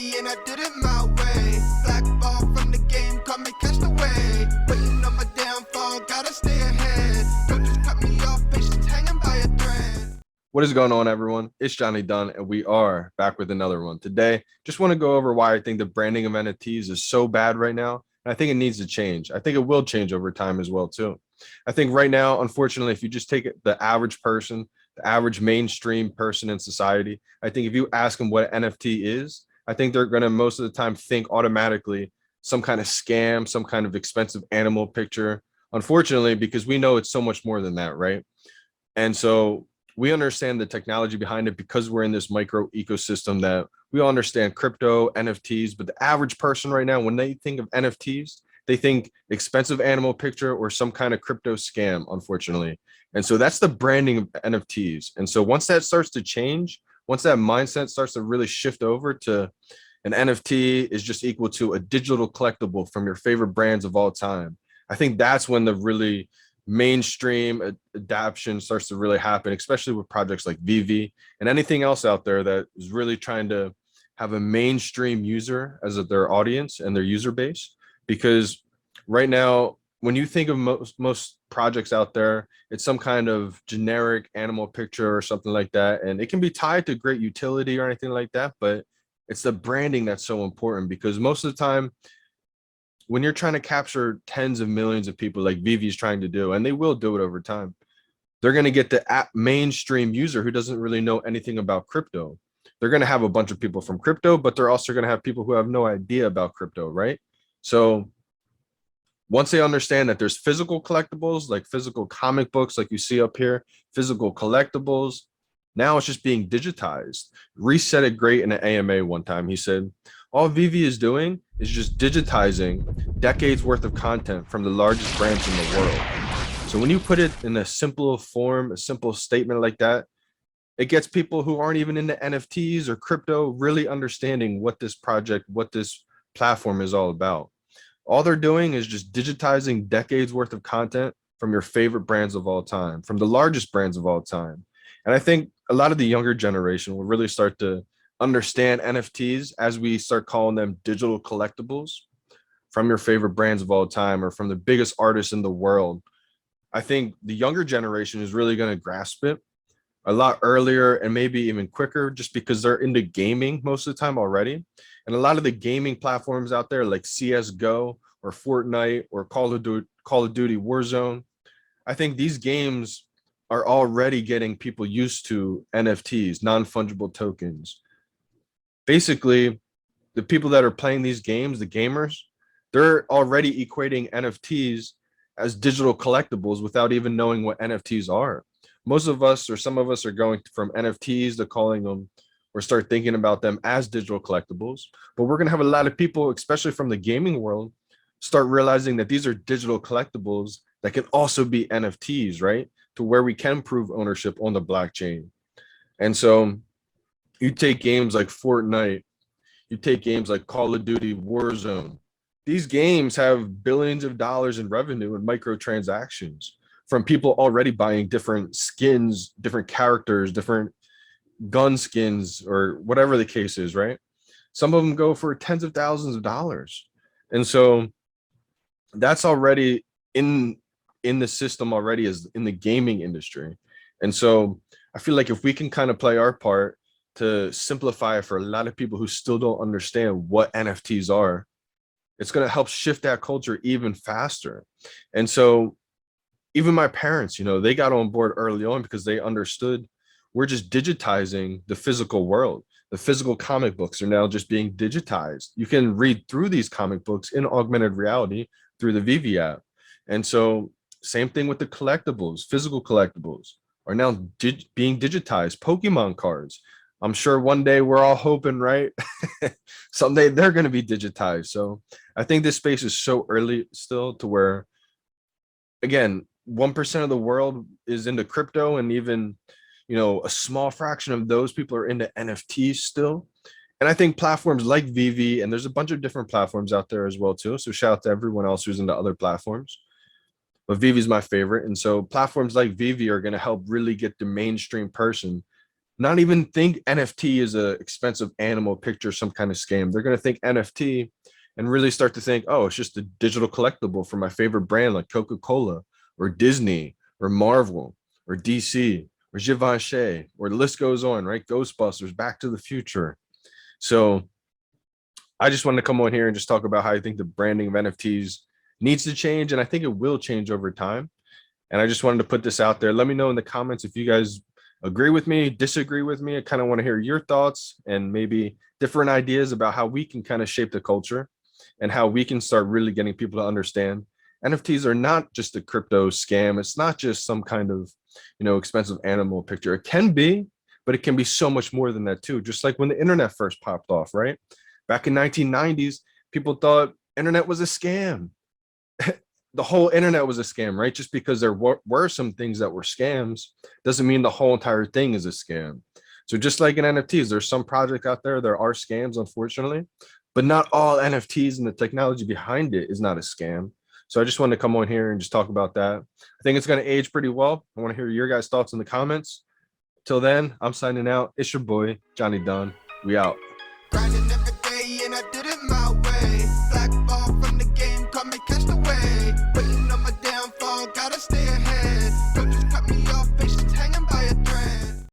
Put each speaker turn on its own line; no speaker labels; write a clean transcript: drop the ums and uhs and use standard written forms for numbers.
money and I did it my way. Blackball from the game, caught me cast away. Waiting on my downfall, gotta stay ahead. Don't just cut me off, patience hanging by a thread.
What is going on, everyone? It's Johnny Dunn, and we are back with another one. Today, just want to go over why I think the branding of NFTs is so bad right now. And I think it needs to change. I think it will change over time as well, too. I think right now, unfortunately, if you just take the average person, the average mainstream person in society, I think if you ask them what an NFT is, I think they're going to most of the time think automatically some kind of scam, some kind of expensive animal picture. Unfortunately, because we know it's so much more than that, right? And so we understand the technology behind it because we're in this micro ecosystem that we all understand crypto, NFTs, but the average person right now, when they think of NFTs, they think expensive animal picture or some kind of crypto scam, unfortunately. And so that's the branding of NFTs. And so once that starts to change, once that mindset starts to really shift over to an NFT is just equal to a digital collectible from your favorite brands of all time, I think that's when the really mainstream adoption starts to really happen, especially with projects like VeVe and anything else out there that is really trying to have a mainstream user as their audience and their user base. Because right now, when you think of most projects out there, it's some kind of generic animal picture or something like that. And it can be tied to great utility or anything like that, but it's the branding that's so important because most of the time, when you're trying to capture tens of millions of people like VeVe is trying to do, and they will do it over time, they're going to get the mainstream user who doesn't really know anything about crypto. They're going to have a bunch of people from crypto, but they're also going to have people who have no idea about crypto, right? So once they understand that there's physical collectibles, like physical comic books, like you see up here, physical collectibles, now it's just being digitized. Reese said it great in an AMA one time. He said, all VeVe is doing is just digitizing decades worth of content from the largest brands in the world. So when you put it in a simple form, a simple statement like that, it gets people who aren't even into NFTs or crypto really understanding what this project, what this platform is all about. All they're doing is just digitizing decades worth of content from your favorite brands of all time, from the largest brands of all time. And I think a lot of the younger generation will really start to understand NFTs as we start calling them digital collectibles from your favorite brands of all time or from the biggest artists in the world. I think the younger generation is really going to grasp it a lot earlier and maybe even quicker just because they're into gaming most of the time already. And a lot of the gaming platforms out there like CSGO or Fortnite or Call of Duty Warzone, I think these games are already getting people used to NFTs, non-fungible tokens. Basically, the people that are playing these games, the gamers, they're already equating NFTs as digital collectibles without even knowing what NFTs are. Most of us or some of us are going from NFTs to calling them or start thinking about them as digital collectibles. But we're going to have a lot of people, especially from the gaming world, start realizing that these are digital collectibles that can also be NFTs, right? To where we can prove ownership on the blockchain. And so you take games like Fortnite, you take games like Call of Duty Warzone. These games have billions of dollars in revenue and microtransactions from people already buying different skins, different characters, different gun skins, or whatever the case is, right? Some of them go for tens of thousands of dollars. And so that's already in the system already as in the gaming industry. And so I feel like if we can kind of play our part to simplify it for a lot of people who still don't understand what NFTs are, it's going to help shift that culture even faster. And so even my parents, they got on board early on because they understood we're just digitizing the physical world. The physical comic books are now just being digitized. You can read through these comic books in augmented reality through the VeVe app. And so same thing with the collectibles, physical collectibles are now being digitized. Pokemon cards, I'm sure one day we're all hoping, right? Someday they're going to be digitized. So I think this space is so early still to where, again, 1% of the world is into crypto, and even, a small fraction of those people are into NFTs still. And I think platforms like VeVe, and there's a bunch of different platforms out there as well too. So shout out to everyone else who's into other platforms. But VeVe is my favorite. And so platforms like VeVe are going to help really get the mainstream person not even think NFT is a expensive animal picture, some kind of scam. They're going to think NFT and really start to think, oh, it's just a digital collectible for my favorite brand like Coca-Cola or Disney or Marvel or DC or Givenchy, or the list goes on, right? Ghostbusters, Back to the Future. So I just wanted to come on here and just talk about how I think the branding of NFTs needs to change. And I think it will change over time. And I just wanted to put this out there. Let me know in the comments if you guys agree with me, disagree with me. I kind of want to hear your thoughts and maybe different ideas about how we can kind of shape the culture and how we can start really getting people to understand NFTs are not just a crypto scam. It's not just some kind of, expensive animal picture. It can be, but it can be so much more than that too. Just like when the internet first popped off, right? Back in 1990s, people thought internet was a scam. The whole internet was a scam, right? Just because there were some things that were scams doesn't mean the whole entire thing is a scam. So just like in NFTs, there's some project out there are scams, unfortunately, but not all NFTs and the technology behind it is not a scam. So I just wanted to come on here and just talk about that. I think it's going to age pretty well. I want to hear your guys' thoughts in the comments. Till then, I'm signing out. It's your boy, Johnny Dunn. We out.